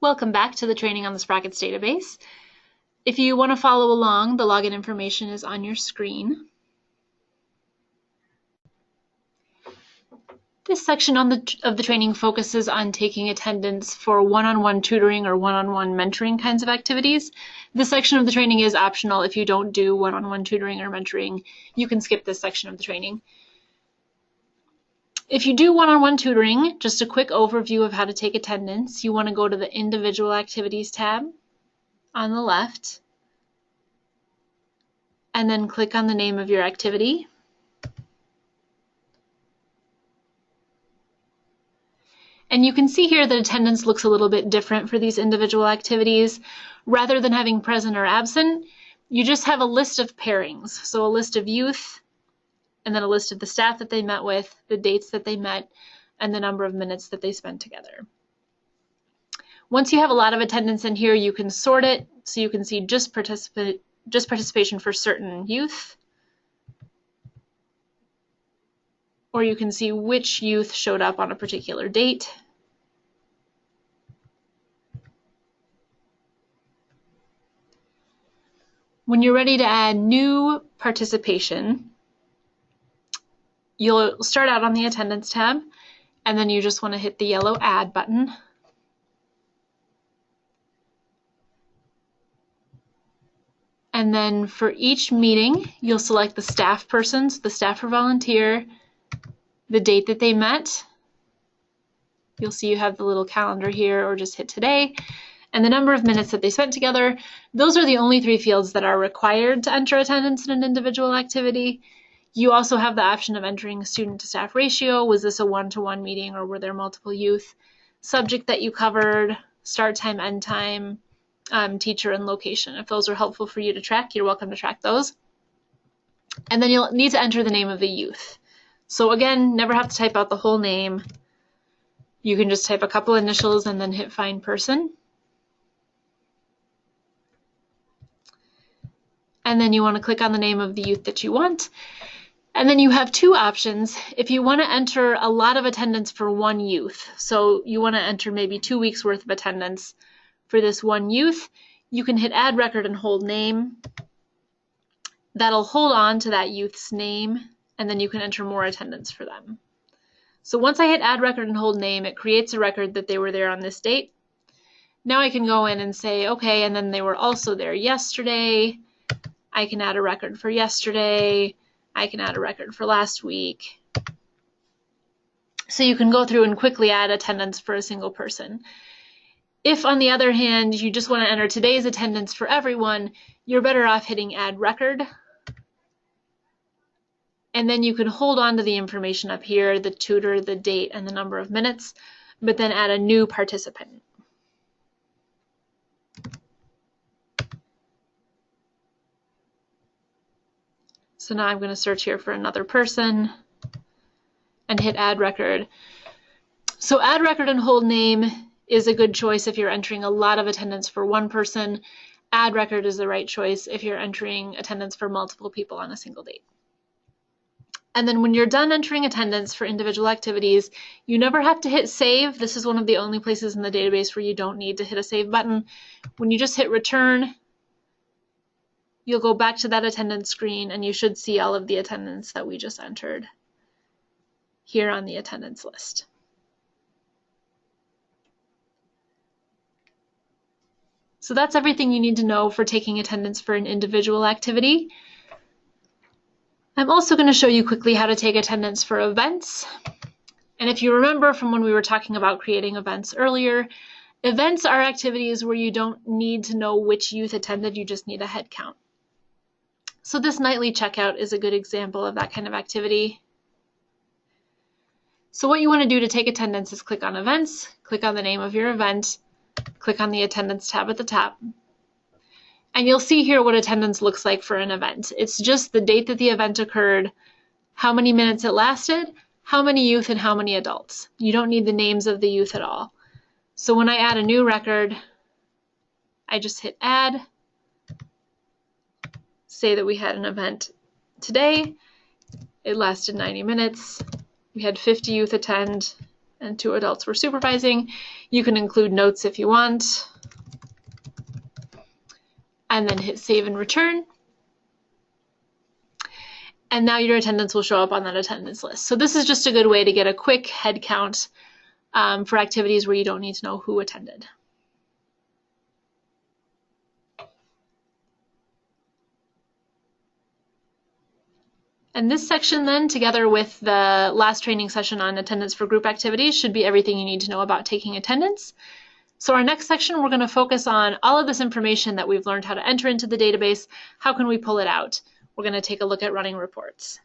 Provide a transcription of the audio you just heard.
Welcome back to the Training on the Sprockets database. If you want to follow along, the login information is on your screen. This section of the training focuses on taking attendance for one-on-one tutoring or one-on-one mentoring kinds of activities. This section of the training is optional. If you don't do one-on-one tutoring or mentoring, you can skip this section of the training. If you do one-on-one tutoring, just a quick overview of how to take attendance, you want to go to the Individual Activities tab on the left, and then click on the name of your activity. And you can see here that attendance looks a little bit different for these individual activities. Rather than having present or absent, you just have a list of pairings. So a list of youth, and then a list of the staff that they met with, the dates that they met, and the number of minutes that they spent together. Once you have a lot of attendance in here, you can sort it so you can see just participation for certain youth, or you can see which youth showed up on a particular date. When you're ready to add new participation, you'll start out on the Attendance tab, and then you just want to hit the yellow Add button. And then for each meeting, you'll select the staff persons, the staff or volunteer, the date that they met. You'll see you have the little calendar here, or just hit today, and the number of minutes that they spent together. Those are the only three fields that are required to enter attendance in an individual activity. You also have the option of entering student to staff ratio. Was this a one-to-one meeting, or were there multiple youth? Subject that you covered, start time, end time, teacher, and location. If those are helpful for you to track, you're welcome to track those. And then you'll need to enter the name of the youth. So again, never have to type out the whole name. You can just type a couple initials and then hit Find Person. And then you want to click on the name of the youth that you want. And then you have two options. If you want to enter a lot of attendance for one youth, so you want to enter maybe 2 weeks worth of attendance for this one youth, you can hit Add Record and hold name. That'll hold on to that youth's name, and then you can enter more attendance for them. So once I hit Add Record and hold name, it creates a record that they were there on this date. Now I can go in and say, okay, and then they were also there yesterday. I can add a record for yesterday. I can add a record for last week. So you can go through and quickly add attendance for a single person. If, on the other hand, you just want to enter today's attendance for everyone, you're better off hitting Add Record. And then you can hold on to the information up here, the tutor, the date, and the number of minutes, but then add a new participant. So now I'm going to search here for another person and hit Add Record. So Add Record and hold name is a good choice if you're entering a lot of attendance for one person. Add Record is the right choice if you're entering attendance for multiple people on a single date. And then when you're done entering attendance for individual activities, you never have to hit Save. This is one of the only places in the database where you don't need to hit a Save button. When you just hit Return, you'll go back to that attendance screen, and you should see all of the attendance that we just entered here on the attendance list. So that's everything you need to know for taking attendance for an individual activity. I'm also going to show you quickly how to take attendance for events. And if you remember from when we were talking about creating events earlier, events are activities where you don't need to know which youth attended, you just need a head count. So this nightly checkout is a good example of that kind of activity. So what you want to do to take attendance is click on Events, click on the name of your event, click on the Attendance tab at the top, and you'll see here what attendance looks like for an event. It's just the date that the event occurred, how many minutes it lasted, how many youth, and how many adults. You don't need the names of the youth at all. So when I add a new record, I just hit Add, say that we had an event today, it lasted 90 minutes, we had 50 youth attend, and 2 adults were supervising. You can include notes if you want, and then hit save and return. And now your attendance will show up on that attendance list. So this is just a good way to get a quick head count for activities where you don't need to know who attended. And this section then, together with the last training session on attendance for group activities, should be everything you need to know about taking attendance. So our next section, we're going to focus on all of this information that we've learned how to enter into the database. How can we pull it out? We're going to take a look at running reports.